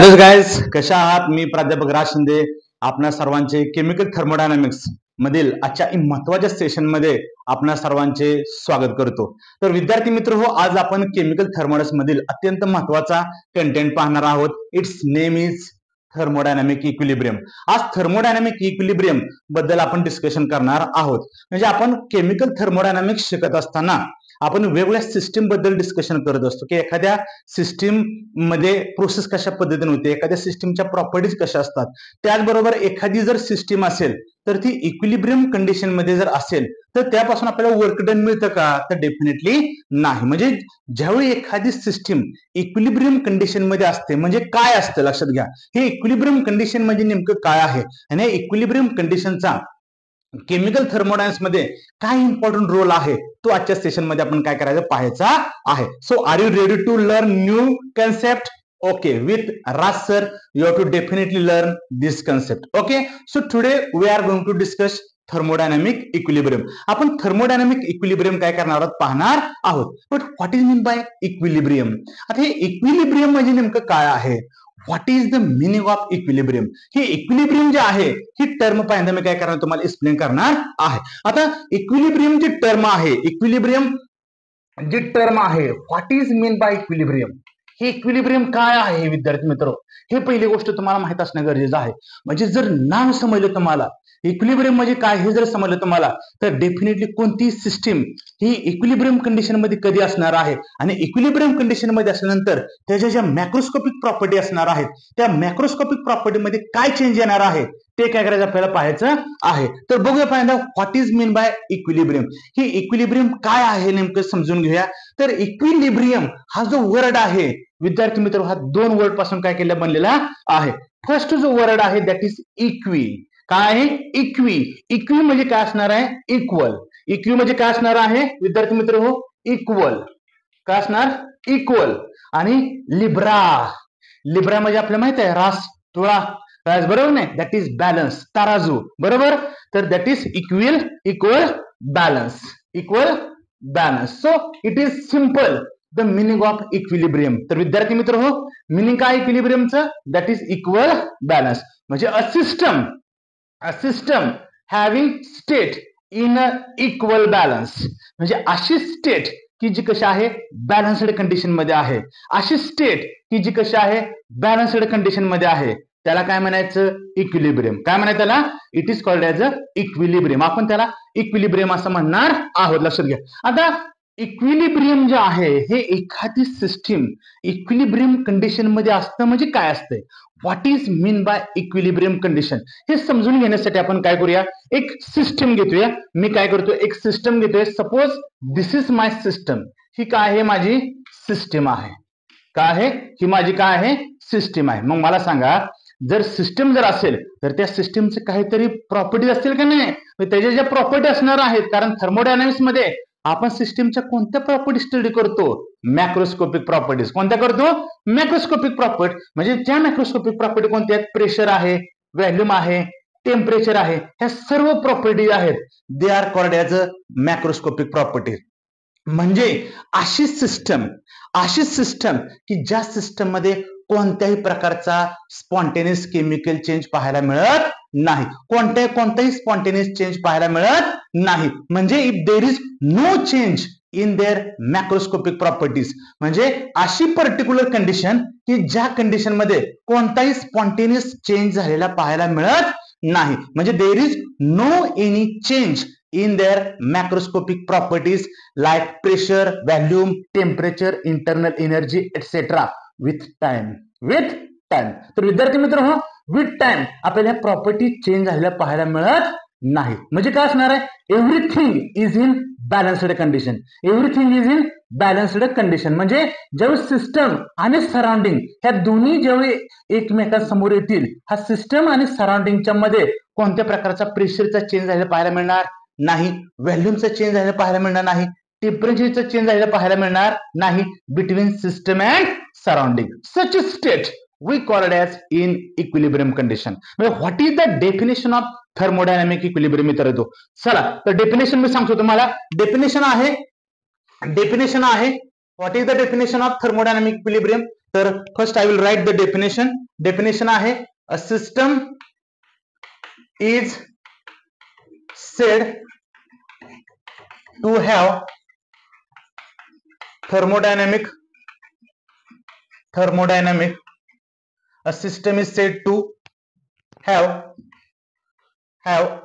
Hello guys, कशा आहात? मी प्राध्यापक राज शिंदे आपणा सर्वांचे केमिकल थर्मोडायनामिक्स मधील आजच्या महत्वाच्या सेशन मध्ये आपणा सर्वांचे स्वागत करतो. तर विद्यार्थी मित्र हो, आज आपण केमिकल थर्मोडायनामिक्स मधील अत्यंत महत्वाचा कंटेंट पाहणार आहोत. It's name is thermodynamic equilibrium. आज थर्मोडायनामिक इक्विलिब्रियम बद्दल आपण डिस्कशन करणार आहोत. म्हणजे आपण केमिकल थर्मोडायनामिक्स शिकत असताना आपण वेगवेगळ्या सिस्टीम बद्दल डिस्कशन करत असतो की एखाद्या सिस्टीम मध्ये प्रोसेस कशा पद्धतीने होते, एखाद्या सिस्टीमच्या प्रॉपर्टीज कशा असतात. त्याचबरोबर एखादी जर सिस्टीम असेल तर ती इक्विलिब्रियम कंडिशन मध्ये जर असेल तर त्यापासून आपल्याला वर्क डन मिळतं का? तर डेफिनेटली नाही. म्हणजे ज्यावेळी एखादी सिस्टीम इक्विलिब्रियम कंडिशन मध्ये असते म्हणजे काय असतं लक्षात घ्या. हे इक्विलिब्रियम कंडिशन म्हणजे नेमकं काय आहे आणि इक्विलिब्रियम कंडिशनचा केमिकल थर्मोडायनामिक्स मध्ये काय इम्पॉर्टंट रोल आहे तो आजच्या सेशन मध्ये आपण काय करायचं पाहायचा आहे. So are you ready to learn new concept? Okay, with Raj sir, you have to definitely learn this concept. Okay, so today we are going to discuss thermodynamic equilibrium. आपण thermodynamic equilibrium काय करणार आहोत पाहणार आहोत. But what is mean by equilibrium? आता हे equilibrium म्हणजे नेमकं काय आहे? What is the meaning of equilibrium? हे equilibrium जे आहे ही टर्म पहिल्यांदा मी काय करणार तुम्हाला एक्सप्लेन करणार आहे. आता equilibrium जी टर्म आहे, equilibrium जी टर्म आहे, what is mean by equilibrium? हे इक्विलिब्रियम काय आहे विद्यार्थी मित्र, हे पहिली गोष्ट तुम्हाला माहित असणं गरजेचं आहे. म्हणजे जर नाव समजलं तुम्हाला इक्विलिब्रियम म्हणजे काय हे जर समजलं तुम्हाला तर डेफिनेटली कोणती सिस्टीम ही इक्विलिब्रियम कंडिशन मध्ये कधी असणार आहे आणि इक्विलिब्रियम कंडिशन मध्ये असल्यानंतर त्याच्या ज्या मॅक्रोस्कोपिक प्रॉपर्टी असणार आहेत त्या मॅक्रोस्कोपिक प्रॉपर्टी मध्ये काय चेंज येणार आहे ते काय करायचं आपल्याला पाहायचं आहे. तर बघूया पहिल्यांदा what is mean bye equilibrium. He equilibrium काय आहे नेमकं समजून घेऊया. तर इक्विलिब्रियम हा जो वर्ड आहे विद्यार्थी मित्र हा दोन वर्ड पासून काय केला बनलेला आहे. फर्स्ट जो वर्ड आहे दॅट इज इक्वी. काय आहे? इक्वी. इक्वी म्हणजे काय असणार आहे? इक्वल. इक्वी म्हणजे काय असणार आहे विद्यार्थी मित्र हो? इक्वल. काय असणार? इक्वल. आणि लिब्रा. लिब्रा म्हणजे आपल्याला माहित आहे रास तुळा रास, बरोबर नाही? दॅट इज बॅलन्स, तराजू, बरोबर. तर that is equal, equal, balance, equal, balance. So it is simple the meaning of equilibrium. तर विद्यार्थी मित्र हो, मिनिंग काय इक्विलिब्रियमचं? That is equal balance. म्हणजे a system having state in a equal balance. म्हणजे अशी स्टेट की जी कशी आहे? बॅलन्स्ड कंडिशन मध्ये आहे. अशी स्टेट की जी कशी आहे? बॅलन्स्ड कंडिशन मध्ये आहे. त्याला काय म्हणायचं? इक्विलिब्रियम. काय म्हणायचं त्याला? It is called as a equilibrium. आपण त्याला इक्विलिब्रियम असं म्हणणार आहोत. लक्षात घ्या. आता इक्विलिब्रियम जे आहे हे एखादी सिस्टीम इक्विलिब्रियम कंडिशन मध्ये असतं म्हणजे काय असतंय? What is mean bye equilibrium condition हे समजून घेण्यासाठी आपण काय करूया, एक सिस्टम घेतोया. मी काय करतो, एक सिस्टम घेतोय. Suppose this is my system. ही काय आहे? माझी सिस्टम आहे. काय आहे? ही माझी काय आहे? सिस्टम आहे. मग मला सांगा, जर सिस्टम जर असेल तर त्या सिस्टमचे काहीतरी प्रॉपर्टीज असतील का नाही? त्याच्या ज्या प्रॉपर्टी असणार आहेत, कारण थर्मोडायनामिक्स मध्ये आपण सिस्टीमच्या कोणत्या प्रॉपर्टी स्टडी करतो? Macroscopic properties. कोणत्या करतो? Macroscopic property. म्हणजे त्या मॅक्रोस्कोपिक प्रॉपर्टी कोणत्या आहेत? प्रेशर आहे, व्हॉल्यूम आहे, टेम्परेचर आहे. ह्या सर्व प्रॉपर्टी आहेत they are called as a macroscopic property. म्हणजे अशी सिस्टम की ज्या सिस्टम मध्ये कोणत्याही प्रकारचा स्पॉन्टेनियस केमिकल चेंज पाहायला मिळत नाही. कोणताही स्पॉन्टेनियस चेंज पाहायला मिळत नाही. म्हणजे if there is no change in their macroscopic properties. म्हणजे अशी पर्टिक्युलर कंडिशन की ज्या कंडिशन मध्ये कोणताही स्पॉन्टेनियस चेंज झालेला पाहायला मिळत नाही. म्हणजे there is no any change in their macroscopic properties like pressure, volume, temperature, internal energy, etc. with time. तर विद्यार्थी मित्र हो, विथ टाइम आपल्याला प्रॉपर्टी चेंज झालेल्या पाहायला मिळत नाही. म्हणजे काय असणार आहे? Everything is in balanced condition. Everything is in balanced condition. म्हणजे ज्यावेळी सिस्टम आणि सराउंडिंग ह्या दोन्ही ज्यावेळी एकमेकांसमोर येतील, हा सिस्टम आणि सराउंडिंगच्या मध्ये कोणत्या प्रकारचा प्रेशरचा चेंज झालेला पाहायला मिळणार नाही, व्हॉल्यूमचा चेंज झालेला पाहायला मिळणार नाही, टेम्परेचरचा चेंज झालेला पाहायला मिळणार नाही between system and surrounding. Such a state we called as in equilibrium condition. म्हणजे what is the definition of thermodynamic equilibrium मित्र तो. चला तर डेफिनेशन मी सांगतो तुम्हाला. डेफिनेशन आहे what is the definition of thermodynamic equilibrium. तर first I will write the definition. Definition आहे a system is said to have thermodynamic a system is said to have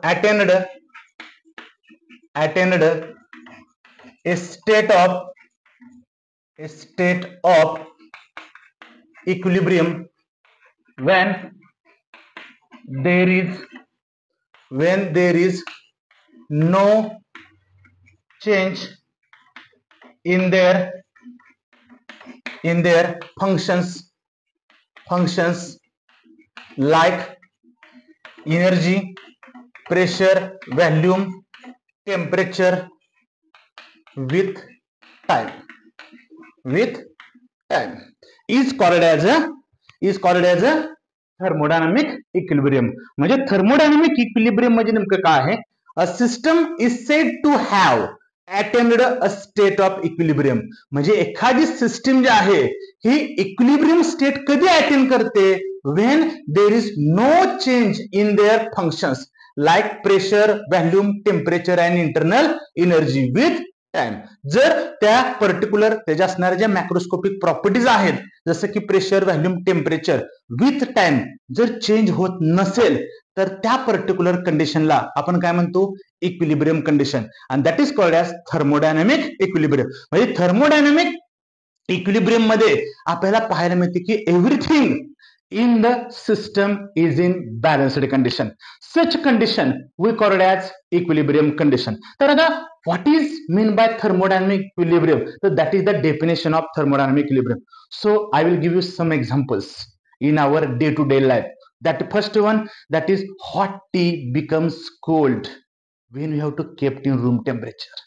attained a state of equilibrium when there is no change in their functions like energy, pressure, volume, temperature with time is called as a thermodynamic equilibrium. म्हणजे thermodynamic equilibrium म्हणजे नेमकं काय आहे? A system is said to have attained a state of equilibrium. म्हणजे एखादी system जी आहे ही इक्विलिब्रियम स्टेट कधी अटेन करते? When there is no change in their functions like pressure, volume, temperature and internal energy with time. जर त्या particular त्याच्या असणाऱ्या ज्या मॅक्रोस्कोपिक प्रॉपर्टीज आहेत जसं की pressure, volume, temperature with time जर चेंज होत नसेल तर त्या पर्टिक्युलर कंडिशनला आपण काय म्हणतो? Equilibrium condition. And that is called as thermodynamic equilibrium. म्हणजे थर्मोडायनामिक इक्विलिब्रियम मध्ये आपल्याला पाहायला मिळते की everything in the system is in balanced condition. Such condition we call it as equilibrium condition. तर आता what is mean by thermodynamic equilibrium? So that is the definition of thermodynamic equilibrium. So I will give you some examples in our day-to-day life. That first one, that is hot tea becomes cold when you have to keep in room temperature.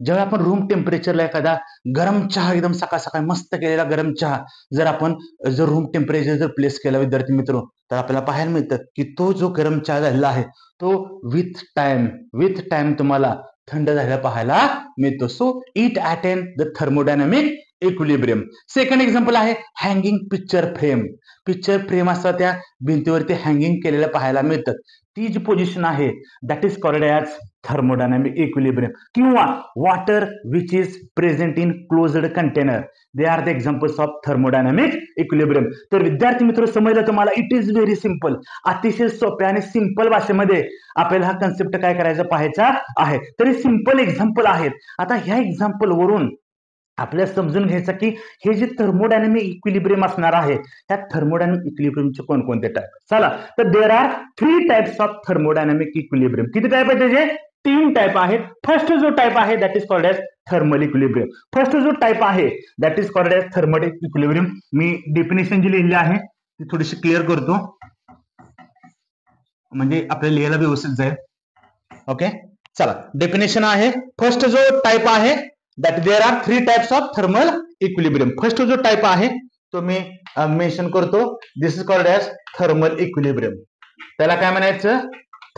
जेव्हा आपण room टेम्परेचरला एखादा गरम चहा एकदम सकाळ सकाळी मस्त केलेला गरम चहा जर रूम टेम्परेचर जर प्लेस केला विद्यार्थी मित्र तर आपल्याला पाहायला मिळतं की तो जो गरम चहा झालेला आहे तो विथ टाइम तुम्हाला थंड झालेला पाहायला मिळतो. So it attain the thermodynamic equilibrium. Second example आहे हँगिंग पिक्चर फ्रेम असं त्या भिंतीवरती हँगिंग केलेलं पाहायला मिळतं. ती जी पोझिशन आहे that is called as thermodynamic equilibrium. किंवा water which is present in closed container, they are the examples of thermodynamic equilibrium. तर विद्यार्थी मित्र समजलं तुम्हाला? It is very simple. अतिशय सोप्या आणि सिंपल भाषेमध्ये आपल्याला हा कन्सेप्ट काय करायचा पाहायचा आहे. तरी सिंपल एक्झाम्पल आहेत. आता ह्या एक्झाम्पल वरून आपल्याला समजून घ्यायचं की हे जे थर्मोडायनामिक इक्विलिब्रियम असणार आहे त्या थर्मोडायनामिक इक्विलिब्रियमचे कोणकोणते टाईप. चला तर there are 3 types of thermodynamic equilibrium. किती टाईप आहे त्याचे? 3 टाइप आहेत. फर्स्ट जो टाइप आहे that is called as thermal equilibrium. First जो टाइप आहे that is called as thermal equilibrium. मी डेफिनेशन जी लिहिली आहे ती थोडीशी क्लिअर करतो म्हणजे आपल्याला लिहायला व्यवस्थित जाईल. ओके चला डेफिनेशन आहे. फर्स्ट जो टाइप आहे that there are 3 types of thermal equilibrium. First जो टाइप आहे तो मी मेन्शन करतो. This is called as thermal equilibrium. त्याला काय म्हणायचं?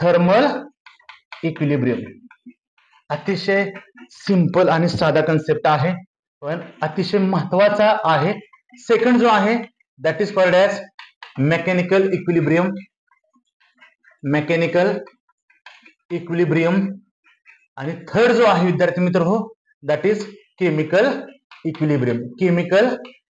Thermal equilibrium. अतिशय सिंपल आणि साधा कन्सेप्ट आहे पण अतिशय महत्वाचा आहे. सेकंड जो आहे that is called as mechanical equilibrium. आणि थर्ड जो आहे विद्यार्थी मित्र हो दॅट इज केमिकल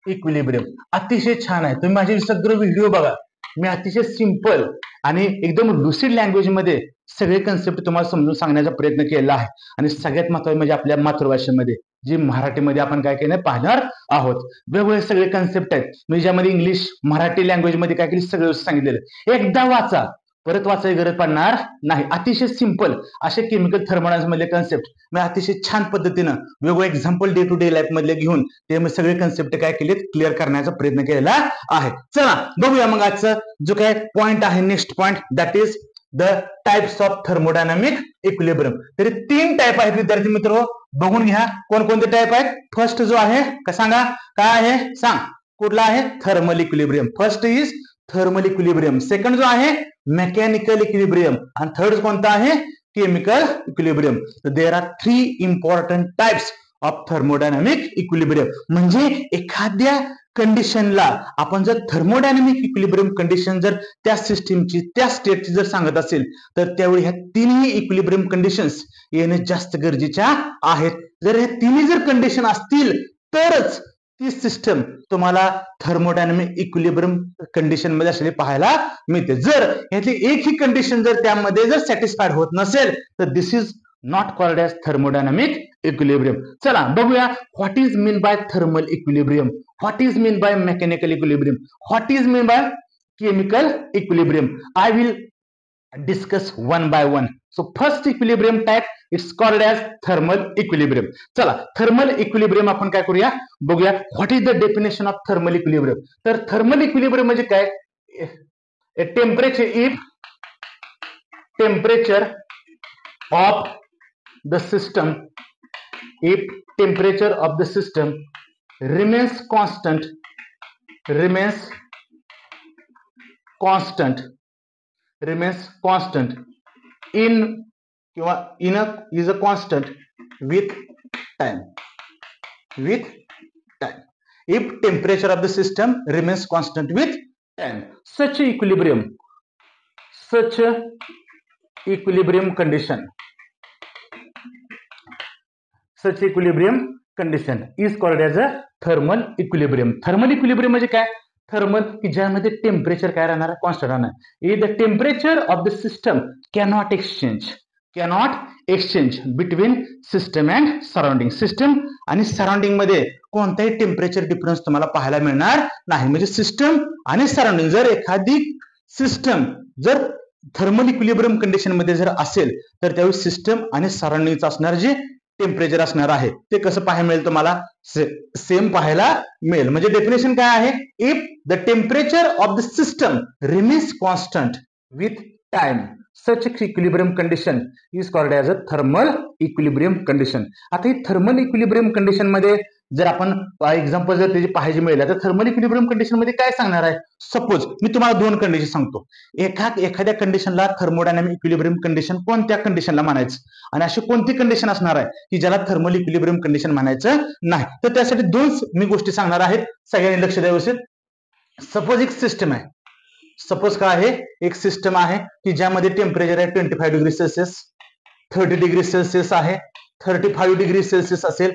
इक्विलिब्रियम. अतिशय छान आहे. तुम्ही माझे सगळे व्हिडिओ बघा. मी अतिशय सिंपल आणि एकदम लुसिड लँग्वेज मध्ये सगळे कन्सेप्ट तुम्हाला समजून सांगण्याचा प्रयत्न केला आहे. आणि सगळ्यात महत्त्वाचे म्हणजे आपल्या मातृभाषेमध्ये जी मराठीमध्ये आपण काय केलं पाहणार आहोत. वेगवेगळे सगळे कन्सेप्ट आहेत म्हणजे ज्यामध्ये इंग्लिश मराठी लँग्वेज मध्ये काय केली सगळं सांगितलेलं. एकदा वाचा परत वाचायची गरज पडणार नाही. अतिशय सिंपल असे केमिकल थर्मोडायनामिक्स मधले कन्सेप्ट मी अतिशय छान पद्धतीनं वेगवेगळे example day to day life मधले घेऊन ते सगळे कन्सेप्ट काय केलेत क्लिअर करण्याचा प्रयत्न केलेला आहे. चला बघूया मग आजचा जो काय पॉइंट आहे next point that is the types of thermodynamic equilibrium. तरी 3 टाइप आहेत विद्यार्थी मित्र. बघून घ्या कोणकोणते टाइप आहेत. फर्स्ट जो आहे का सांगा काय आहे सांग कुठला आहे? Thermal equilibrium. First is thermal equilibrium. Second जो आहे मेकॅनिकल इक्विलिब्रियम आणि थर्ड कोणता आहे? Chemical equilibrium. There are 3 important types of thermodynamic equilibrium. म्हणजे एखाद्या कंडिशनला आपण जर थर्मोडायनामिक इक्विलिब्रियम कंडिशन जर त्या सिस्टीमची त्या स्टेटची जर सांगत असेल तर त्यावेळी ह्या तिन्ही इक्विलिब्रियम कंडिशन्स येणे जास्त गरजेच्या आहेत. जर ह्या तिन्ही जर कंडिशन असतील तरच ती सिस्टम तुम्हाला थर्मोडायनामिक इक्विलिब्रियम कंडिशन मध्ये असलेली पाहायला मिळते. जर यातली एकही कंडिशन जर त्यामध्ये जर सॅटिस्फाईड होत नसेल तर this is not called as thermodynamic equilibrium. चला बघूया what is mean by thermal equilibrium, what is mean by mechanical equilibrium, what is mean by chemical equilibrium. I will discuss one by one. So first equilibrium type it's called as thermal equilibrium. चला thermal equilibrium आपण काय करूया बघूया. What is the definition of thermal equilibrium. तर thermal equilibrium म्हणजे काय, temperature if temperature of the system, if temperature of the system remains constant in is a constant with time. If temperature of the system remains constant with time, such equilibrium condition is called as a thermal equilibrium. Thermal equilibrium म्हणजे काय, thermal की ज्यामध्ये temperature काय राहणार, constant राहणार. The temperature of the system cannot exchange between system and surrounding. System आणि surrounding मध्ये कोणताही टेम्परेचर डिफरन्स तुम्हाला पाहायला मिळणार नाही. म्हणजे सिस्टम आणि सराउंडिंग, जर एखादी सिस्टम जर थर्मल इक्विलिब्रियम कंडिशन मध्ये जर असेल तर त्यावेळी सिस्टम आणि सराउंडिंगचं असणार जे टेम्परेचर असणार आहे ते कसं पाहायला मिळेल तुम्हाला, सेम पाहायला मिळेल. म्हणजे डेफिनेशन काय आहे, if the temperature of the system remains constant with time such equilibrium condition is called as a thermal equilibrium condition. आता ही थर्मल इक्विलिब्रियम कंडिशन मध्ये जर आपण एक्झाम्पल जर त्याची पाहायची मिळेल तर थर्मल इक्विलिब्रियम कंडिशन मध्ये काय सांगणार आहे. सपोज मी तुम्हाला दोन कंडिशन सांगतो. एखाद्या कंडिशनला थर्मोडायनामिक इक्विलिब्रियम कंडिशन कोणत्या कंडिशनला म्हणायचं आणि अशी कोणती कंडिशन असणार आहे की ज्याला थर्मल इक्विलिब्रियम कंडिशन म्हणायचं नाही. तर त्यासाठी दोन मी गोष्टी सांगणार आहेत, सगळ्यांनी लक्ष द्यावं व्यवस्थित. सपोज एक सिस्टम आहे, सपोज काय आहे, एक सिस्टम आहे की ज्यामध्ये टेम्परेचर आहे 25 डिग्री सेल्सिअस, 30 डिग्री सेल्सिअस आहे, 35 डिग्री सेल्सिअस असेल,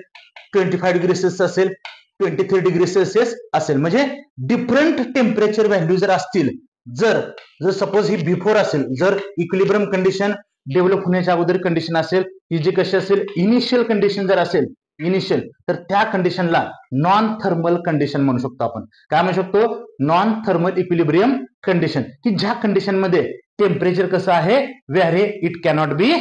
25 डिग्री सेल्सिअस असेल, 23 डिग्री सेल्सिअस असेल. म्हणजे डिफरंट टेम्परेचर व्हॅल्यू जर असतील, जर सपोज ही बिफोर असेल, जर इक्विलिब्रियम कंडिशन डेव्हलप होण्याच्या अगोदर कंडिशन असेल ही जी कशी असेल, इनिशियल कंडिशन जर असेल इनिशियल, तर त्या कंडिशनला नॉन थर्मल कंडिशन म्हणू शकतो आपण. काय म्हणू शकतो, नॉन थर्मल इक्विलिब्रियम कंडिशन, की ज्या कंडिशन मध्ये टेम्परेचर कसं आहे, very it cannot B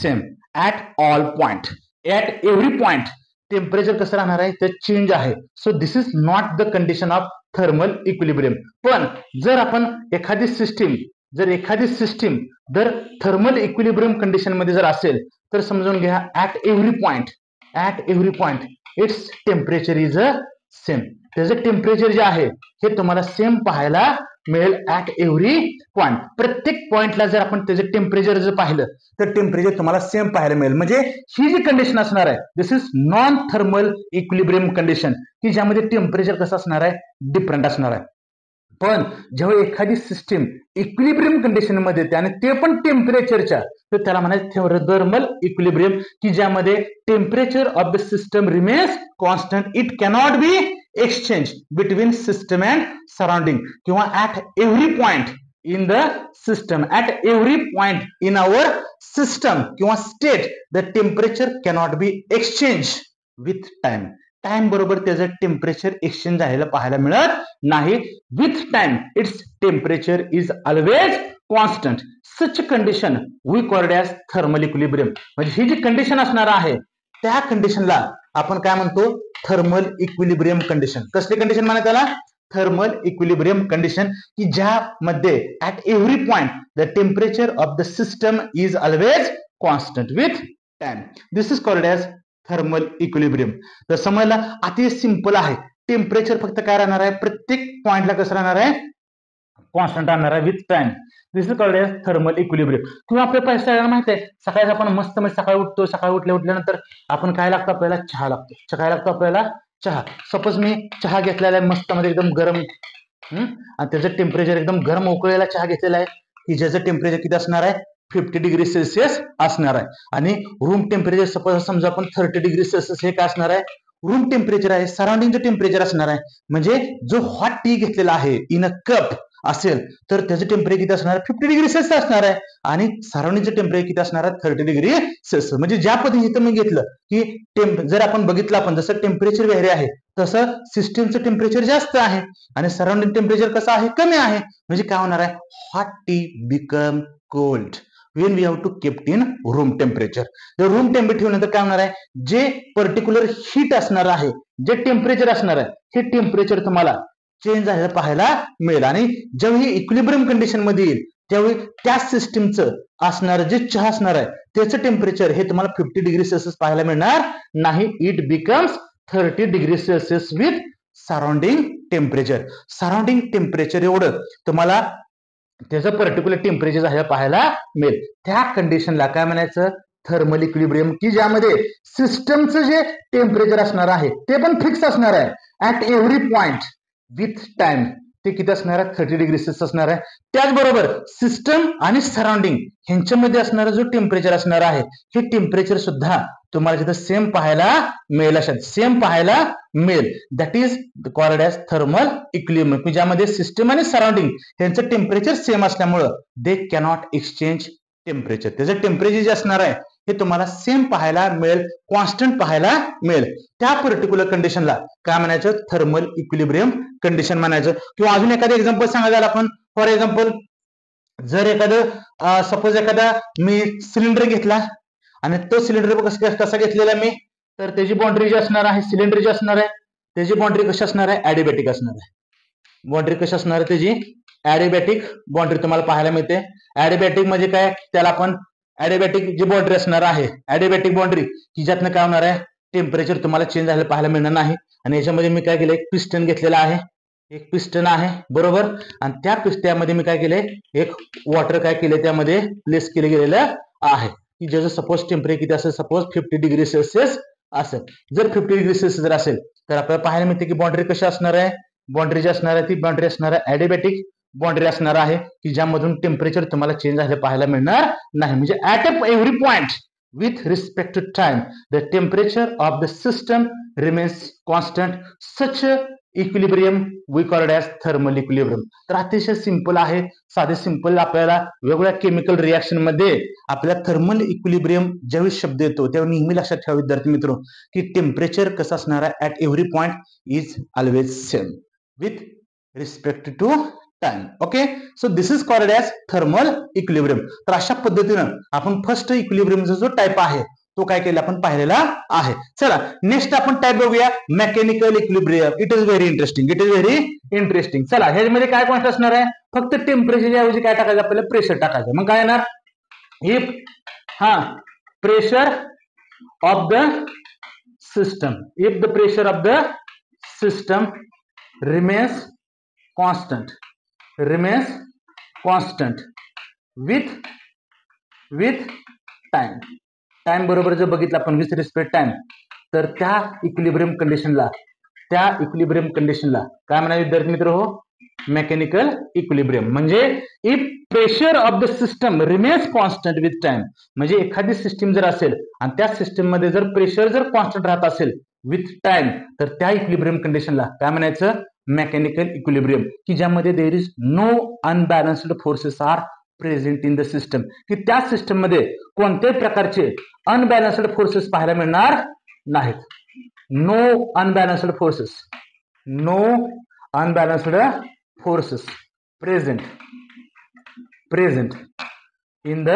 same at all point, at every point temperature कसं राहणार आहे, ते चेंज आहे. So this is not the condition of thermal equilibrium. पण जर आपण एखादी सिस्टीम जर थर्मल इक्विलिब्रियम कंडिशन मध्ये जर असेल तर समजून घ्या at every point it's temperature is a same. त्याचं टेम्परेचर जे आहे हे तुम्हाला सेम पाहायला मिळेल ऍट एव्हरी पॉइंट. प्रत्येक पॉइंटला जर आपण त्याचं टेम्परेचर जर पाहिलं तर टेम्परेचर तुम्हाला सेम पाहायला मिळेल. म्हणजे ही जी कंडिशन असणार आहे this is non thermal equilibrium condition, की ज्यामध्ये टेम्परेचर कसं असणार आहे, डिफरंट असणार आहे. पण जेव्हा एखादी सिस्टीम इक्विलिब्रियम कंडिशन मध्ये येते आणि ते पण टेम्परेचरच्या, तर त्याला म्हणायचं थर्मल इक्विलिब्रियम, की ज्यामध्ये temperature of the system remains constant, it cannot be exchange between system and surrounding, किंवा at every point in the system, at every point in our system किंवा state the temperature cannot be exchange with time. Time बरोबर त्याचं temperature exchange झालेलं पाहायला मिळत नाही. With time its temperature is always constant. Such condition we called as thermal equilibrium. म्हणजे ही जी condition असणार आहे त्या कंडिशनला आपण काय म्हणतो, थर्मल इक्विलिब्रियम कंडिशन. कसली कंडिशन म्हणा त्याला, थर्मल इक्विलिब्रियम कंडिशन, की ज्यामध्ये at every point the temperature of the system is always constant with time. This is called as thermal equilibrium. तर समजला, अति सिंपल आहे. टेम्परेचर फक्त काय राहणार आहे, प्रत्येक पॉइंटला कसं राहणार आहे, कॉन्स्टंट राहणार आहे with time. This is called as thermal equilibrium. किंवा आपल्या सगळ्यांना माहिती आहे, सकाळी आपण मस्त सकाळी उठतो, सकाळी उठल्यानंतर आपण काय लागतो, आपल्याला चहा लागतो. काय लागतो आपल्याला, चहा, सपोज मी चहा घेतलेला आहे मस्त मध्ये एकदम गरम, आणि त्याचं टेम्परेचर एकदम गरम उकळलेला चहा घेतलेला आहे की ज्याचं टेम्परेचर किती असणार आहे 50°C असणार आहे. आणि रूम टेम्परेचर सपोज समजा आपण 30°C हे काय असणार आहे रूम टेम्परेचर आहे, सराउंडिंगचं टेम्परेचर असणार आहे. म्हणजे जो हॉट टी घेतलेला आहे इन अ कप असेल तर त्याचं टेम्परेचर किती असणार आहे 50°C असणार आहे आणि सराउंडिंगचं टेम्परेचर किती असणार आहे 30°C. म्हणजे ज्या पद्धतीने मी घेतलं की जर आपण बघितलं आपण जसं टेम्परेचर वेगळे आहे तसं सिस्टीमचं टेम्परेचर जास्त आहे आणि सराउंडिंग टेम्परेचर कसं आहे कमी आहे. म्हणजे काय होणार आहे hot T become cold when we have to kept in room temperature. तर रूम टेम्परेचर ठेवल्यानंतर काय होणार आहे जे पर्टिक्युलर हीट असणार आहे जे टेम्परेचर असणार आहे हे टेम्परेचर तुम्हाला चेंज झालेलं पाहायला मिळेल. आणि जेव्हा ही इक्विलिब्रियम कंडिशन मध्ये येईल त्यावेळी त्या सिस्टीमचं असणार जे चहा असणार आहे त्याचं टेम्परेचर हे तुम्हाला 50°C पाहायला मिळणार नाही. It becomes 30°C with surrounding temperature. Surrounding temperature एवढं तुम्हाला त्याचं पर्टिक्युलर टेम्परेचर झालं पाहायला मिळेल. त्या कंडिशनला काय म्हणायचं थर्मल इक्विलिब्रियम, की ज्यामध्ये सिस्टमचं जे टेम्परेचर असणार आहे ते पण फिक्स असणार आहे at every point with time. ते किती असणार आहे 30°C असणार आहे. त्याचबरोबर सिस्टम आणि सराउंडिंग ह्यांच्यामध्ये असणारा जो टेम्परेचर असणार आहे हे टेम्परेचर सुद्धा तुम्हाला तिथं सेम पाहायला मिळेल, सेम पाहायला मिळेल. That is called as thermal equilibrium, ज्यामध्ये सिस्टम आणि सराउंडिंग यांचं टेम्परेचर सेम असल्यामुळं दे कॅनॉट एक्सचेंज टेम्परेचर. त्याचं टेम्परेचर जे असणार आहे हे तुम्हाला सेम पाहायला मिळेल, कॉन्स्टंट पाहायला मिळेल. त्या पर्टिक्युलर कंडिशनला काय म्हणायचं थर्मल इक्विलिब्रियम कंडिशन म्हणायचं. किंवा अजून एखादं एक्झाम्पल सांगायला आपण फॉर एक्झाम्पल जर एखादं सपोज एखादा मी सिलेंडर घेतला आणि तो सिलेंडर कसा घेतलेला मी तर त्याची बाउंड्री जी असणार आहे सिलेंडर जी असणार आहे त्याची बाउंड्री कशी असणार आहे ॲडिबॅटिक असणार आहे. बाउंड्री कशी असणार आहे त्याची ॲडिबॅटिक बाउंड्री तुम्हाला पाहायला मिळते. ॲडिबॅटिक म्हणजे काय त्याला आपण ॲडिबॅटिक जी बाउंड्री असणार आहे ॲडिबॅटिक बाउंड्री की ज्यातनं काय होणार आहे टेम्परेचर तुम्हाला चेंज झालं पाहायला मिळणार नाही. आणि याच्यामध्ये मी काय केलं एक पिस्टन घेतलेला आहे, एक पिस्टन आहे बरोबर. आणि त्या पिस्टनमध्ये मी काय केलंय एक वॉटर काय केले त्यामध्ये प्लेस केले गेलेलं आहे की ज्याचं सपोज टेम्परेचर किती असेल सपोज 50°C असेल. जर 50°C जर असेल तर आपल्याला पाहायला मिळते की बाउंड्री कशी असणार आहे बाउंड्री जी असणार आहे ती बाउंड्री असणार आहे ॲडिबॅटिक बाउंड्री असणार आहे की ज्यामधून टेम्परेचर तुम्हाला चेंज झाले पाहायला मिळणार नाही. म्हणजे at every point with respect to time the temperature of the system remains constant. Such equilibrium we called as thermal equilibrium. तर अतिशय सिंपल आहे, साधे सिंपल. आपल्याला वेगवेगळ्या केमिकल रिएक्शन मध्ये आपल्याला थर्मल इक्विलिब्रियम ज्यावेळी शब्द येतो त्यावेळी नेहमी लक्षात ठेवा विद्यार्थी मित्र की टेम्परेचर कसं असणार आहे at every point is always same with respect to time. Okay, so this is called as thermal equilibrium. तर अशा पद्धतीनं आपण फर्स्ट इक्विलिब्रियमचा जो टाइप आहे तो काय केला आपण पाहिलेला आहे. चला नेक्स्ट आपण टाइप बघूया mechanical equilibrium. It is very interesting, it is very interesting. चला ह्याच्यामध्ये काय कॉन्स्ट असणार आहे फक्त टेम्परेचरच्या ऐवजी काय टाकायचं आपल्याला प्रेशर टाकायचं. मग काय येणार if pressure of the system, if the pressure of the system remains constant with time बरोबर जर बघितलं आपण विथ रिस्पेक्ट टाइम तर त्या इक्विलिब्रियम कंडिशनला काय म्हणाले विद्यार्थी मित्र हो मेकॅनिकल इक्विलिब्रियम. म्हणजे if pressure of the system remains constant with time, म्हणजे एखादी सिस्टीम जर असेल आणि त्या सिस्टीम मध्ये जर प्रेशर जर कॉन्स्टंट राहत असेल विथ टाइम तर त्या इक्विलिब्रियम कंडिशनला काय म्हणायचं मेकॅनिकल इक्विलिब्रियम, की ज्यामध्ये there is no unbalanced forces are present in the system, की त्या सिस्टम मध्ये कोणत्याही प्रकारचे अनबॅलन्स्ड फोर्सेस पाहायला मिळणार नाहीत. No unbalanced forces present in the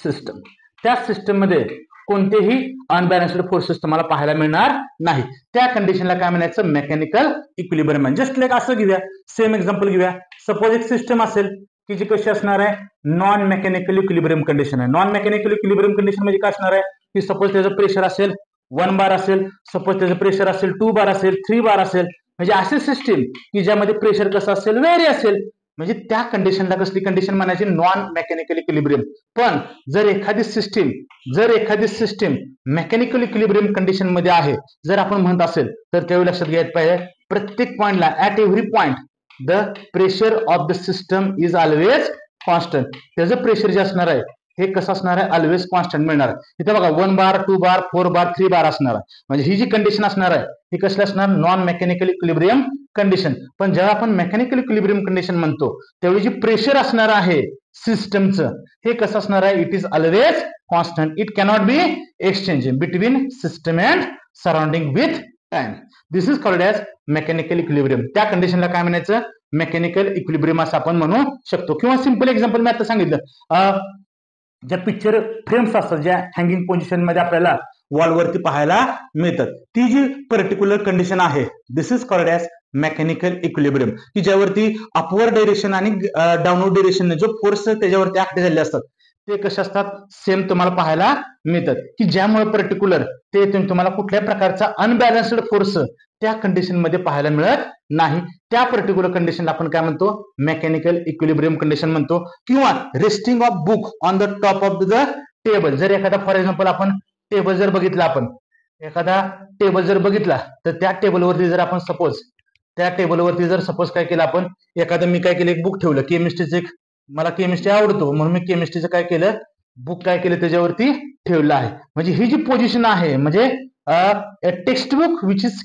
system. त्या सिस्टम मध्ये कोणतेही अनबॅलन्स्ड फोर्सेस तुम्हाला पाहायला मिळणार नाही. त्या कंडिशनला काय म्हणायचं मेकॅनिकल इक्विलिब्रियम. जस्ट लाईक असं घेऊया, सेम एक्झाम्पल घेऊया. सपोज एक सिस्टम असेल की जी कशी असणार आहे नॉन मेकॅनिकल इक्विलिब्रियम कंडिशन आहे. नॉन मेकॅनिकल इक्विलिब्रियम कंडिशन म्हणजे काय असणार आहे की सपोज त्याचं प्रेशर असेल 1 बार असेल, सपोज त्याचं प्रेशर असेल 2 बार असेल 3 बार असेल. म्हणजे अशी सिस्टीम की ज्यामध्ये प्रेशर कसं असेल व्हेरी असेल. म्हणजे त्या कंडिशनला कसली कंडिशन म्हणायची, नॉन मेकॅनिकल इक्विलिब्रियम. पण जर एखादी सिस्टीम मेकॅनिकल इक्विलिब्रियम कंडिशन मध्ये आहे जर आपण म्हणत असेल तर त्यावेळी लक्षात घ्यायला पाहिजे प्रत्येक पॉइंटला at every point the pressure of the system is always constant. त्याचं प्रेशर जे असणार आहे हे कसं असणार आहे, ऑलवेज कॉन्स्टंट मिळणार आहे. इथे बघा 1 बार 2 बार 4 बार 3 बार असणार आहे. म्हणजे ही जी कंडिशन असणार आहे ही कसली असणार, नॉन मेकॅनिकल इक्विलिब्रियम कंडिशन. पण जेव्हा आपण मेकॅनिकल इक्विलिब्रियम कंडिशन म्हणतो त्यावेळी जे प्रेशर असणार आहे सिस्टमचं हे कसं असणार आहे, it is always constant. It cannot be exchange between system and surrounding with time. This is called as mechanical equilibrium. त्या कंडिशनला काय म्हणायचं, मेकॅनिकल इक्विलिब्रियम असं आपण म्हणू शकतो. किंवा सिंपल एक्झाम्पल मी आता सांगितलं, ज्या पिक्चर फ्रेम्स असतात ज्या हँगिंग पोझिशन मध्ये आपल्याला वॉलवरती पाहायला मिळतात ती जी पर्टिक्युलर कंडिशन आहे this is called as mechanical equilibrium, की ज्यावरती अपवर्ड डायरेक्शन आणि डाऊनवर्ड डायरेक्शन जो फोर्स त्याच्यावरती ऍक्ट झाले असतात ते कसे असतात, सेम तुम्हाला पाहायला मिळतात, की ज्यामुळे पर्टिक्युलर ते तुम्हाला कुठल्याही प्रकारचा अनबॅलन्स्ड फोर्स त्या कंडिशन मध्ये पाहायला मिळत नाही. त्या पर्टिक्युलर कंडिशनला आपण काय म्हणतो, मेकॅनिकल इक्विलिब्रियम कंडिशन म्हणतो. किंवा resting of book on the top of the table. जर एखादा फॉर एक्झाम्पल आपण टेबल जर बघितला, तर त्या टेबलवरती जर आपण सपोज काय केलं आपण, एखादं मी काय केलं एक बुक ठेवलं केमिस्ट्रीचं, मला केमिस्ट्री आवडतो म्हणून मी केमिस्ट्रीचं काय केलं बुक काय केलं त्याच्यावरती ठेवलं आहे. म्हणजे ही जी पोझिशन आहे म्हणजे text book which is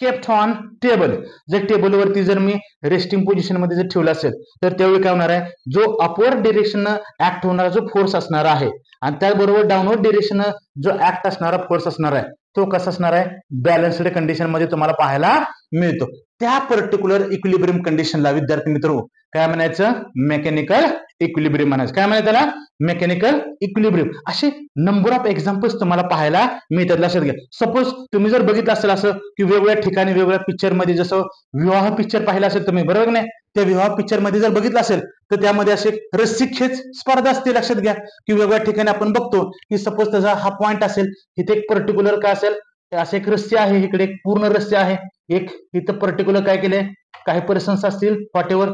kept on table. जर टेबलवरती जर मी रेस्टिंग पोझिशन मध्ये जर ठेवलं असेल तर त्यावेळी काय होणार आहे, जो अपवर्ड डिरेक्शन ऍक्ट होणारा जो फोर्स असणार आहे आणि त्याबरोबर डाऊनवर्ड डिरेक्शन जो ऍक्ट असणारा फोर्स असणार आहे तो कसा असणार आहे, बॅलन्स्ड कंडिशन मध्ये तुम्हाला पाहायला मिळतो. त्या पर्टिक्युलर इक्विलिब्रियम कंडिशनला विद्यार्थी मित्र काय म्हणायचं, मेकॅनिकल इक्विलिब्रियम म्हणायचं. काय म्हणायचं त्याला, मेकॅनिकल इक्विलिब्रियम. असे नंबर ऑफ एक्झाम्पल्स तुम्हाला पाहायला मिळतात. लक्षात घ्या, सपोज तुम्ही जर बघितलं असेल असं की वेगवेगळ्या ठिकाणी वेगवेगळ्या पिक्चर मध्ये, जसं विवाह पिक्चर पाहिला असेल तुम्ही, बरोबर नाही, त्या विवाह पिक्चर मध्ये जर बघितलं असेल तर त्यामध्ये असे रस्सी खेच स्पर्धा असते. लक्षात घ्या की वेगवेगळ्या ठिकाणी आपण बघतो की सपोज त्याचा हा पॉइंट असेल, इथे एक पर्टिक्युलर काय असेल, असे एक रस्सी आहे, इकडे एक पूर्ण रस्सी आहे, एक इथं पर्टिक्युलर काय केले, काही पर्सन्स असतील व्हॉटेवर,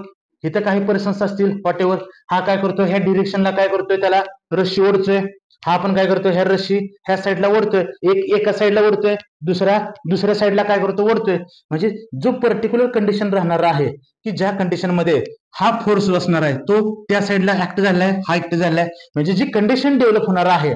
इथं काही पर्सन्स असतील व्हॉटेवर. हा काय करतोय, ह्या डिरेक्शनला काय करतोय, त्याला रस्सी ओढतोय. हा पण काय करतोय, ह्या रस्सी ह्या साईडला ओढतोय, एका साईडला ओढतोय, दुसऱ्या साईडला काय करतो, ओढतोय. म्हणजे जो पर्टिक्युलर कंडिशन राहणार आहे की ज्या कंडिशन मध्ये हा फोर्स बसणार आहे तो त्या साईडला ऍक्ट झालाय, हा ऍक्ट झालाय. म्हणजे जी कंडिशन डेव्हलप होणार आहे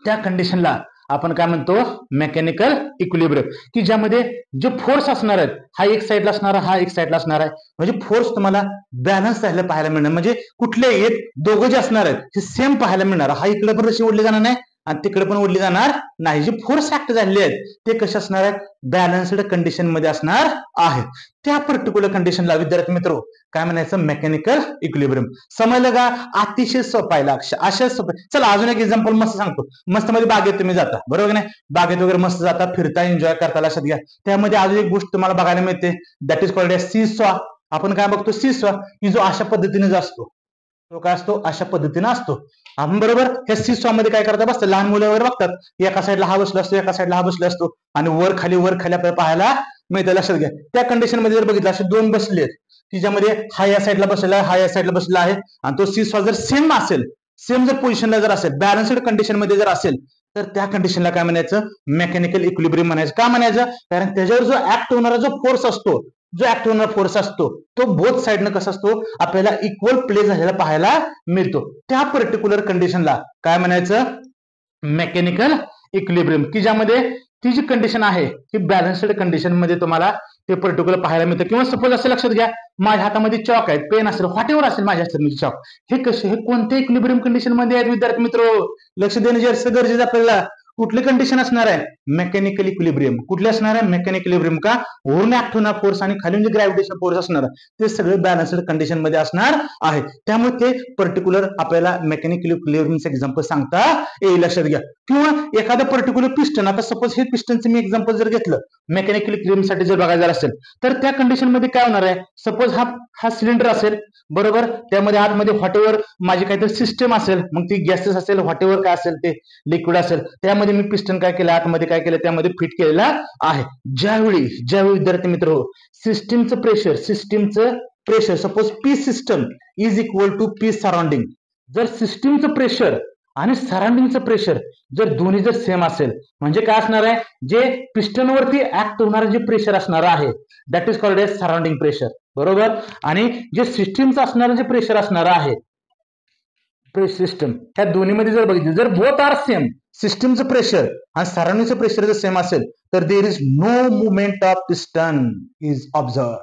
त्या कंडिशनला आपण काय म्हणतो, मेकॅनिकल इक्विलिब्रियम, की ज्यामध्ये जो फोर्स असणार आहे हा एक साईडला असणार आहे, हा एक साईडला असणार आहे. म्हणजे फोर्स तुम्हाला बॅलन्स झालेला पाहायला मिळणार. म्हणजे कुठले एक दोघं जे असणार आहेत हे सेम पाहायला मिळणार. हा इकडे पण रशी ओढली जाणार नाही आणि तिकडे पण ओढली जाणार नाही. जे फोर्स ऍक्ट झालेले आहेत ते कसे असणार आहेत, बॅलन्स्ड कंडिशन मध्ये असणार आहेत. त्या पर्टिक्युलर कंडिशनला विद्यार्थी मित्र काय म्हणायचं, मेकॅनिकल इक्विलिब्रियम. समजलं का, अतिशय सोपं आहे. अशा सोपं. चला अजून एक एक्झाम्पल मस्त सांगतो. मस्त मध्ये बागेत तुम्ही जाता, बरोबर नाही, बागेत वगैरे मस्त जाता, फिरता, एन्जॉय करता. लक्षात घ्या त्यामध्ये अजून एक गोष्ट तुम्हाला बघायला मिळते, that is called as seesaw. आपण काय बघतो, सी सॉ, की जो अशा पद्धतीने असतो तो काय असतो, अशा पद्धतीने असतो. आपण बरोबर ह्या सी सॉ मध्ये काय करतात, बसतात लहान मुलं वगैरे बघतात, एका साईडला हा बसला असतो, एका साईडला हा बसला असतो आणि वर खाली आपल्याला पाहायला मिळतं. लक्षात घ्या त्या कंडिशन मध्ये जर बघितलं असे दोन बसले की ज्यामध्ये हा या साईडला बसलेला आहे, हा या साईडला बसलेला आहे आणि तो सी सॉ जर सेम असेल, सेम जर पोझिशनला जर असेल, बॅलन्स्ड कंडिशन मध्ये जर असेल तर त्या कंडिशनला काय म्हणायचं, मेकॅनिकल इक्विलिब्रियम म्हणायचं. का म्हणायचं, कारण त्याच्यावर जो ऍक्ट होणारा जो फोर्स असतो तो बोथ साइडनं कसा असतो, आपल्याला इक्वल प्ले झालेला पाहायला मिळतो. त्या पर्टिक्युलर कंडिशनला काय म्हणायचं, मेकॅनिकल इक्विलिब्रियम, की ज्यामध्ये ती जी कंडिशन आहे ती बॅलन्स्ड कंडिशन मध्ये तुम्हाला ते पर्टिक्युलर पाहायला मिळतं. किंवा सपोज असं लक्षात घ्या, माझ्या हातामध्ये चॉक आहे, पेन असेल, व्हॉटेवर असेल माझ्या हातामध्ये चॉक, हे कसे, हे कोणत्या इक्विलिब्रियम कंडिशन मध्ये आहेत विद्यार्थी मित्र, लक्ष देणे गरजेचं आपल्याला. कुठली कंडिशन असणार आहे, मेकॅनिकल इक्विलिब्रियम. कुठले असणार आहे, मेकॅनिकल इक्विलिब्रियम. का, वरून ऍक्ट होणार फोर्स आणि खाली जे ग्रॅव्हिटेशन फोर्स असणार ते सगळे बॅलन्स्ड कंडिशन मध्ये असणार आहे. त्यामुळे ते पर्टिक्युलर आपल्याला मेकॅनिकल इक्विलिब्रियमचं एक्झाम्पल सांगता येईल. लक्षात घ्या. किंवा एखादं पर्टिक्युलर पिस्टन, आता सपोज हे पिस्टनचं मी एक्झाम्पल जर घेतलं मेकॅनिकल इक्विलिब्रियम साठी जर बघायचं असेल तर त्या कंडिशन मध्ये काय होणार आहे, सपोज हा सिलेंडर असेल, बरोबर, त्यामध्ये आतमध्ये व्हॉटेवर माझी काहीतरी सिस्टम असेल, मग ती गॅसेस असेल, व्हॉटेवर काय असेल ते लिक्विड असेल, त्यामध्ये मी पिस्टन काय केलं, आतमध्ये काय केलं, त्यामध्ये फिट केलेला आहे. ज्यावेळी विद्यार्थी मित्र सिस्टीमचं pressure, suppose P system is equal to P surrounding. जर सिस्टीमचं प्रेशर आणि सराउंडिंगचं प्रेशर जर दोन्ही जर सेम असेल म्हणजे काय असणार आहे, जे पिस्टनवरती ऍक्ट होणारं जे प्रेशर असणार आहे that is called as surrounding pressure. बरोबर. आणि जे सिस्टीमचं असणारं जे प्रेशर असणार आहे सिस्टम, ह्या दोन्हीमध्ये जर बघितलं जर बोथ आर सेम, सिस्टीमचं प्रेशर आणि सराउंडिंगचं प्रेशर जर सेम असेल तर there is no movement of piston is observe.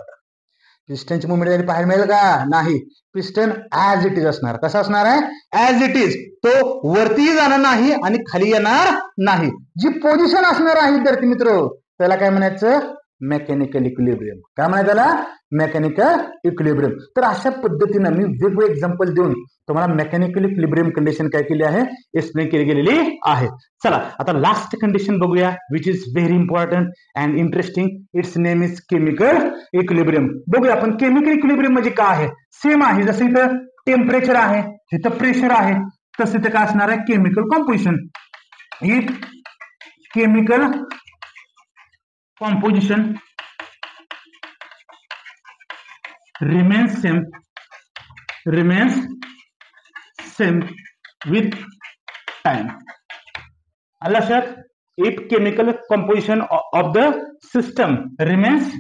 पिस्टनची मुवमेंट पाहायला मिळेल का? नाही. पिस्टन ऍज इट इज असणार. कसा असणार आहे? As it is. तो वरतीही जाणार नाही आणि खाली येणार नाही. जी पोझिशन असणार आहे विद्यार्थी मित्र त्याला काय म्हणायचं? Mechanical equilibrium. काय म्हणायचं त्याला? Mechanical equilibrium. तर अशा पद्धतीनं मी वेगवेगळे एक्झाम्पल देऊन तुम्हाला मेकॅनिकल इक्विलिब्रियम कंडिशन काय केली आहे एक्सप्लेन केली गेलेली आहे. चला आता लास्ट कंडिशन बघूया which is very important and interesting. It's name is chemical equilibrium. बघूया आपण केमिकल इक्विलिब्रियम म्हणजे काय आहे. सेम आहे. जसं इथं टेम्परेचर आहे, जिथं प्रेशर आहे, तसं इथं काय असणार आहे? Chemical composition. ही chemical composition remains same with time. Alashat, if chemical composition of the system remains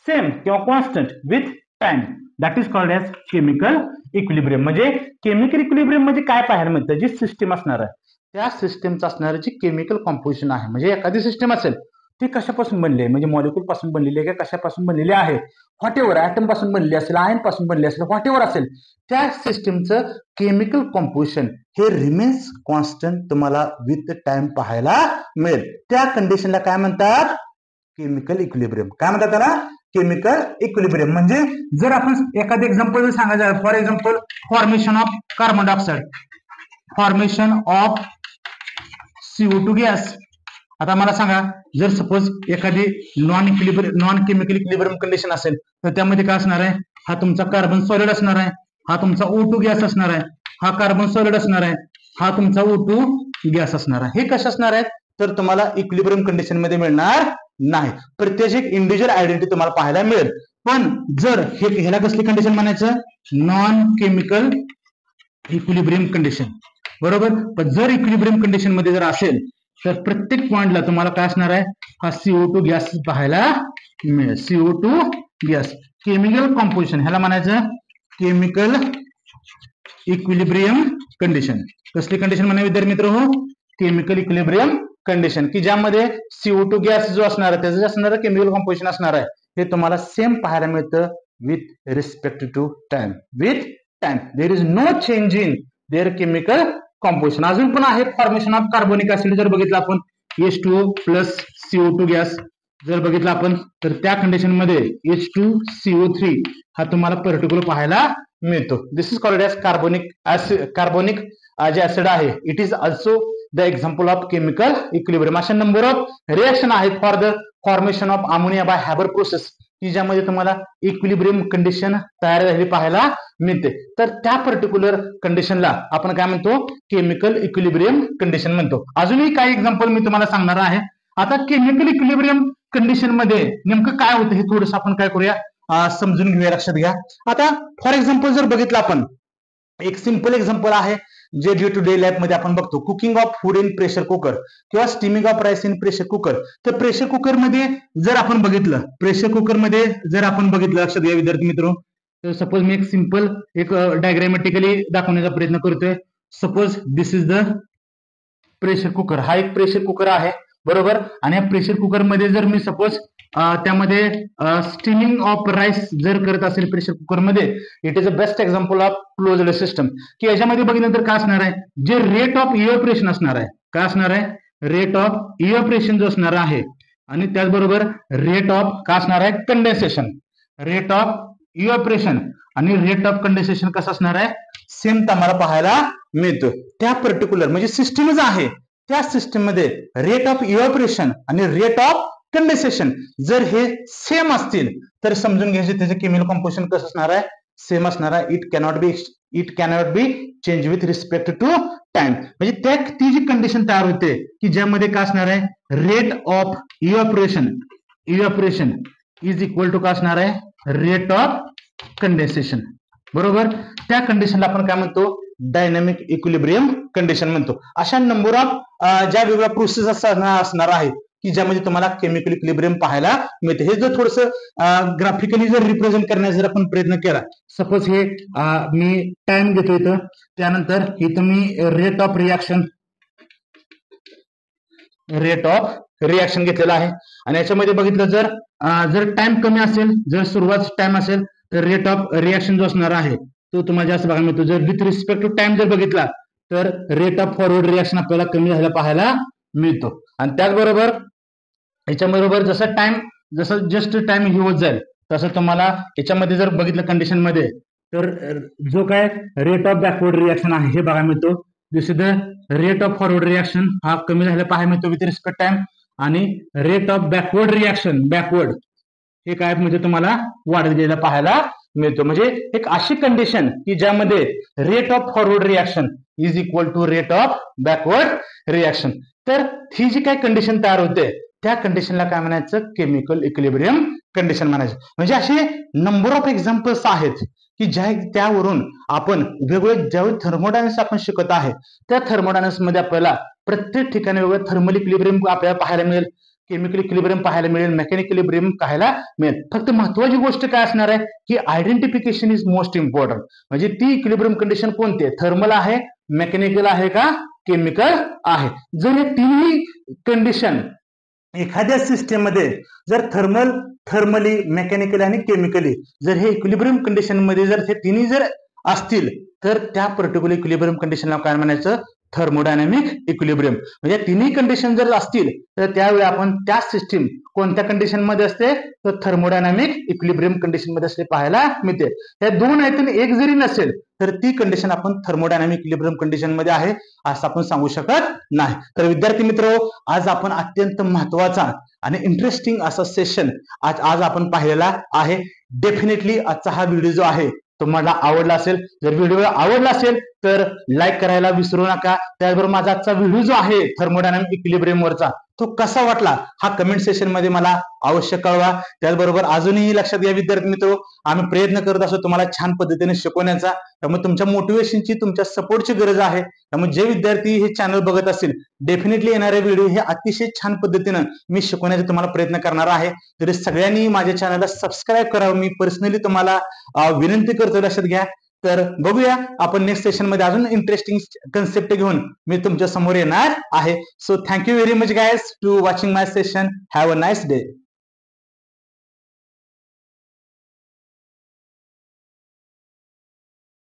same किंवा constant with time, that is called as chemical equilibrium. म्हणजे केमिकल इक्विलिब्रियम म्हणजे काय पाहायला मिळतं? जी सिस्टीम असणार आहे त्या सिस्टीमचं असणारं जी केमिकल कॉम्पोजिशन आहे, म्हणजे एखादी सिस्टीम असेल ती कशापासून बनली आहे, म्हणजे मॉलिक्यूल पासून बनलेली आहे का कशापासून बनलेली आहे, व्हॉट एव्हर, ऍटम पासून बनली असेल, आयन पासून बनली असेल, व्हॉट एव्हर असेल, त्या सिस्टीमचं केमिकल कॉम्पोजिशन हे रिमेन्स कॉन्स्टंट तुम्हाला विथ टाइम पाहायला मिळेल. त्या कंडिशनला काय म्हणतात? Chemical equilibrium. काय म्हणतात त्याला? Chemical equilibrium. म्हणजे जर आपण एखादं एक्झाम्पल सांगायचं, for example formation of carbon dioxide, formation of CO2 gas. आता मला सांगा जर सपोज एखादी नॉन केमिकल इक्विलिब्रियम कंडिशन असेल तर त्यामध्ये काय असणार आहे? हा तुमचा कार्बन सॉलिड असणार आहे, हा तुमचा O2 गॅस असणार आहे, हा कार्बन सॉलिड असणार आहे, हा तुमचा O2 गॅस असणार आहे. हे कसे असणार आहेत? तर तुम्हाला इक्विलिब्रियम कंडिशन मध्ये मिळणार नाही. प्रत्येक इंडिव्हिज्युअल आयडेंटिटी तुम्हाला पाहायला मिळेल. पण जर ह्याला कसली कंडिशन म्हणायचं? Non chemical equilibrium condition. बरोबर. पण जर इक्विलिब्रियम कंडिशन मध्ये जर असेल तर प्रत्येक पॉइंटला तुम्हाला काय असणार आहे? हा CO2 गॅस पाहायला मिळेल. CO2 gas. केमिकल कॉम्पोजिशन ह्याला म्हणायचं केमिकल इक्विलिब्रियम कंडिशन. कसली कंडिशन म्हणा विद्यार्थी मित्र हो? केमिकल इक्विलिब्रियम कंडिशन, की ज्यामध्ये CO2 गॅस जो असणार आहे त्याचं असणारं केमिकल कॉम्पोजिशन असणार आहे हे तुम्हाला सेम पाहायला मिळतं with respect to time. With time there is no change in their chemical composition. अजून पण आहे फॉर्मेशन ऑफ कार्बोनिक ऍसिड. जर बघितलं आपण H2O प्लस CO2 गॅस जर बघितलं आपण तर त्या कंडिशन मध्ये H2CO3 हा तुम्हाला पर्टिक्युलर पाहायला मिळतो. This is called age carbonic जे ऍसिड आहे it is also the example of chemical equilibrium. अशा नंबर ऑफ रिएक्शन आहेत for the formation of ammonia bye Haber process की ज्यामध्ये तुम्हाला इक्विलिब्रियम कंडिशन तयार झालेली पाहायला मिळते. तर त्या पर्टिक्युलर कंडिशनला आपण काय म्हणतो? केमिकल इक्विलिब्रियम कंडिशन म्हणतो. अजूनही काही एक्झाम्पल मी तुम्हाला सांगणार आहे. आता केमिकल इक्विलिब्रियम कंडिशन मध्ये नेमकं काय होतं हे थोडस आपण काय करूया समजून घेऊया, लक्षात घ्या. आता फॉर एक्झाम्पल जर बघितलं आपण एक सिंपल एक्झाम्पल आहे जे डे टू डे लाईफ मध्ये आपण बघतो. Cooking of food in pressure cooker किंवा steaming of rice in pressure cooker. तर प्रेशर कुकर मध्ये जर आपण बघितलं लक्षात घ्या विद्यार्थी मित्र. तर सपोज मी एक सिंपल एक डायग्रामॅटिकली दाखवण्याचा प्रयत्न करतोय. Suppose this is the pressure cooker. हा एक प्रेशर कुकर आहे. बरोबर. आणि या प्रेशर कुकर मध्ये जर मी सपोज त्यामध्ये स्टीमिंग ऑफ राईस जर करत असेल प्रेशर कुकर मध्ये it is a best example of closed system, की याच्यामध्ये बघितल्यानंतर काय असणार आहे? जे रेट ऑफ इव्हॅपोरेशन असणार आहे. काय असणार आहे? रेट ऑफ इव्हॅपोरेशन जो असणार आहे आणि त्याचबरोबर रेट ऑफ काय असणार आहे? कंडेन्सेशन. रेट ऑफ इव्हॅपोरेशन आणि रेट ऑफ कंडेन्सेशन कसं असणार आहे? सेम तुम्हाला पाहायला मिळतो. त्या पर्टिक्युलर म्हणजे सिस्टीमच आहे त्या सिस्टीम मध्ये रेट ऑफ इव्हॅपोरेशन आणि रेट ऑफ कंडेन्सेशन जर हे सेम असतील तर समजून घ्यायचे त्याचे केमिकल कॉम्पोजिशन कसं असणार आहे? सेम असणार आहे. It cannot be change with respect to time. म्हणजे ती जी कंडिशन तयार होते की ज्यामध्ये काय असणार आहे, rate of evaporation is equal to काय असणार आहे, रेट ऑफ कंडेन्सेशन. बरोबर. त्या कंडिशनला आपण काय म्हणतो, डायनामिक इक्विलिब्रियम कंडिशन म्हणतो. अशा नंबर ऑफ ज्या वेगवेगळ्या प्रोसेस असणार आहेत की ज्यामध्ये तुम्हाला केमिकल इक्विलिब्रियम पाहायला मिळते. हे जर थोडस ग्राफिकली जर रिप्रेझेंट करण्याचा जर आपण प्रयत्न केला, सपोज हे मी टाइम घेतो इथं, त्यानंतर इथं मी रेट ऑफ रिॲक्शन घेतलेला आहे. आणि याच्यामध्ये बघितलं जर टाइम कमी असेल, जर सुरुवात टाइम असेल, तर रेट ऑफ रिॲक्शन जो असणार आहे तो तुम्हाला जास्त बघायला मिळतो. जर विथ रिस्पेक्ट टू टाइम जर बघितला तर रेट ऑफ फॉरवर्ड रिॲक्शन आपल्याला कमी झालेला पाहायला मिळतो. आणि त्याचबरोबर याच्याबरोबर जसं जस्ट टाइम ही होत जाईल तसं तुम्हाला याच्यामध्ये जर बघितलं कंडिशन मध्ये, तर जो काय रेट ऑफ बॅकवर्ड रिॲक्शन आहे हे बघायला मिळतो. This is the rate of forward reaction हा कमी झालेला पाहायला मिळतो विथ रिस्पेक्ट टाइम. आणि रेट ऑफ बॅकवर्ड रिॲक्शन हे काय म्हणजे तुम्हाला वाढत गेलेला पाहायला मिळतो. म्हणजे एक अशी कंडिशन की ज्यामध्ये rate of forward reaction is equal to rate of backward reaction. तर ही जी काही कंडिशन तयार होते त्या कंडिशनला काय म्हणायचं, केमिकल इक्विलिब्रियम कंडिशन म्हणायचं. म्हणजे असे नंबर ऑफ एक्झाम्पल्स आहेत की त्यावरून आपण वेगवेगळे ज्यावेळी थर्मोडायनामिक्स आपण शिकत आहे त्या थर्मोडायनामिक्स मध्ये आपल्याला प्रत्येक ठिकाणी वेगवेगळं थर्मल इक्विलिब्रियम आपल्याला पाहायला मिळेल, केमिकल इक्विलिब्रियम पाहायला मिळेल, मेकॅनिकल इक्विलिब्रियम पाहायला मिळेल. फक्त महत्वाची गोष्ट काय असणार आहे की आयडेंटिफिकेशन इज मोस्ट इम्पॉर्टंट. म्हणजे ती इक्विलिब्रियम कंडिशन कोणती आहे, थर्मल आहे, मेकॅनिकल आहे का केमिकल आहे. जर हे तिन्ही कंडिशन एखाद्या सिस्टीम मध्ये जर थर्मली, मेकॅनिकली आणि केमिकली जर हे इक्विलिब्रियम कंडिशन मध्ये जर हे तिन्ही जर असतील तर त्या पर्टिक्युलर इक्विलिब्रियम कंडिशनला काय म्हणायचं, थर्मोडायनामिक इक्विलिब्रियम. म्हणजे तिन्ही कंडिशन जर असतील तर त्यावेळी आपण त्या सिस्टीम कोणत्या कंडिशन मध्ये असते, तर थर्मोडायनामिक इक्विलिब्रियम कंडिशन मध्ये असते पाहायला मिळते. या दोन आयतन एक जरी नसेल तर ती कंडिशन आपण थर्मोडायनामिक इक्विलिब्रियम कंडिशन मध्ये आहे असं आपण सांगू शकत नाही. तर विद्यार्थी मित्र, आज आपण अत्यंत महत्वाचा आणि इंटरेस्टिंग असा सेशन आज आपण पाहिलेला आहे. डेफिनेटली आजचा हा व्हिडिओ जो आहे तुम्हाला आवडला असेल. जर व्हिडिओ आवडला असेल तर लाईक करायला विसरू नका. त्याचबरोबर माझा आजचा व्हिडिओ जो आहे थर्मोडायनामिक इक्विलिब्रियम वरचा तो कसा वाटला हा कमेंट सेशन मध्ये मला अवश्य कळवा. त्याचबरोबर अजूनही लक्षात घ्या विद्यार्थी मित्र, आम्ही प्रयत्न करत असतो तुम्हाला छान पद्धतीने शिकवण्याचा. त्यामुळे तुमच्या मोटिवेशनची, तुमच्या सपोर्टची गरज आहे. त्यामुळे जे विद्यार्थी हे चॅनल बघत असतील डेफिनेटली येणारे व्हिडिओ हे अतिशय छान पद्धतीने मी शिकवण्याचा तुम्हाला प्रयत्न करणार आहे. तरी सगळ्यांनी माझ्या चॅनलला सबस्क्राईब करावं मी पर्सनली तुम्हाला विनंती करतो. लक्षात घ्या. तर बघूया आपण नेक्स्ट सेशन मध्ये अजून इंटरेस्टिंग कन्सेप्ट घेऊन मी तुमच्या समोर येणार आहे. So thank you very much guys to watching my session. Have a nice day.